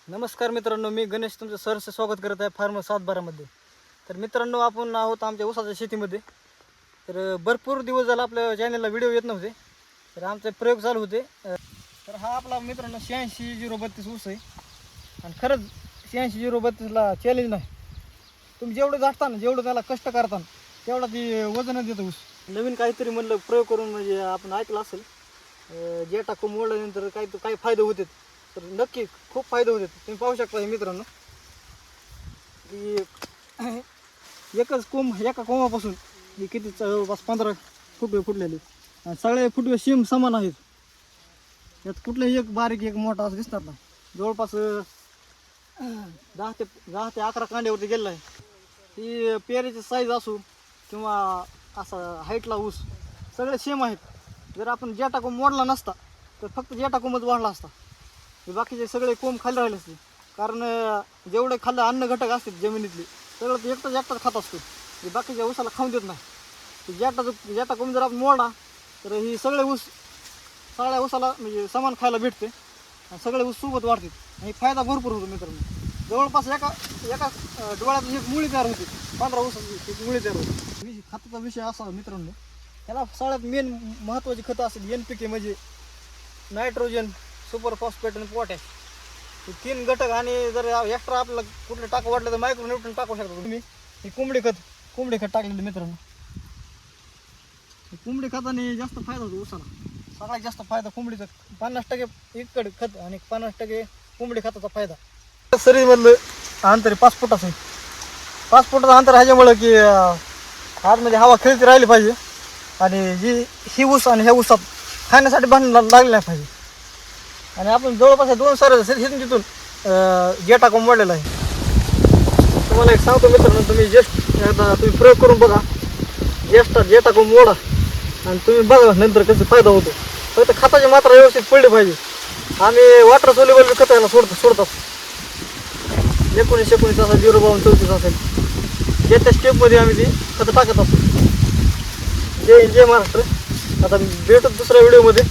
नमस्कार मित्रांनो, मी गणेश तुमचं सहर्ष स्वागत करत आहे फार्म 712मध्ये. तर मित्रांनो, आपण आहोत आमच्या ऊसाच्या शेतीमध्ये. तर भरपूर दिवस झाला आपल्या चॅनलला व्हिडिओ येत नव्हते, तर आमचे प्रयोग चालू होते. तर हा आपला मित्रांनो 86-032 ऊस आहे. आणि खरंच 86-032ला चॅलेंज नाही. तुम्ही जेवढं झाडताना, जेवढं त्याला कष्ट करताना, तेवढा ती वजन देतं ऊस. नवीन काहीतरी म्हणलं प्रयोग करून, म्हणजे आपण ऐकलं असेल जेटा मोडल्यानंतर काही फायदे होते. तर नक्की खूप फायदे होते. तुम्ही पाहू शकता हे मित्रांनो, की एकच कोंब, एका कोंबापासून ही किती जवळपास 15 फुटवे फुटलेले. आणि सगळे फुटवे सेम समान आहेत. यात कुठलेही एक बारीक एक मोठा असं दिसतात ना. जवळपास 10 ते 11 कांड्यावरती गेलेला आहे. ही पेरेची साईज असू किंवा असा हाईटला ऊस सगळे सेम आहेत. जर आपण जेटा कोंब मोडला नसता तर फक्त जेटा कोंबच वाढला असता. हे बाकीचे सगळे कोंब खाली राहिले असते. कारण जेवढे खाल्लं अन्न घटक असतात जमिनीतले सगळं ते एकटाच खात असतो. हे बाकीच्या ऊसाला खाऊन देत नाही. जेटा कोंब जर आपण मोडला तर ही सगळे ऊस सगळ्या ऊसाला म्हणजे समान खायला भेटते आणि सगळे ऊस सोबत वाढतात. आणि फायदा भरपूर होतो मित्रांनो. जवळपास एका डोळ्यात एक मुळी तयार होती. 15 ऊसाची एक मुळी तयार होती. खताचा विषय असा मित्रांनो, याला सगळ्यात मेन महत्त्वाची खतं असतात NPK, म्हणजे नायट्रोजन, सुपर फॉस्फेट आणि पोटॅश. हे 3 घटक. आणि जर एक्स्ट्रा आपल्याला कुठलं टाकू वाटलं तर मायक्रो न्यूट्रन टाकू शकता तुम्ही. हे कोंबडी खत टाकलेलं मित्रांनो. कोंबडी खताने जास्त फायदा होतो ऊसाला. सगळ्यात जास्त फायदा कोंबडीचा. 50% इकडे खत आणि 50% कोंबडी खताचा फायदा. सरीमधलं अंतर 5 फुटाचं आहे. 5 फुटाचं अंतर ह्याच्यामुळं की आतमध्ये हवा खेळती राहिली पाहिजे. आणि ही ऊस आणि ह्या ऊसात खाण्यासाठी भांडण लागले नाही पाहिजे. आणि आपण जवळपास 2 सर तिथून जेटा कोंब मोडलेला आहे. तुम्हाला एक सांगतो मित्रांनो, तुम्ही एकदा तुम्ही प्रयोग करून बघा. जेटा कोंब मोडा आणि तुम्ही बघा नंतर कसं फायदा होतो. फक्त खताची मात्रा व्यवस्थित पडली पाहिजे. आम्ही वॉटर सोल्युबल खत याला सोडतात. 19 असेल, 0-32 असेल, त्या स्टेपमध्ये आम्ही ती खतं टाकत असतो. जय महाराष्ट्र. आता भेटत दुसऱ्या व्हिडिओमध्ये.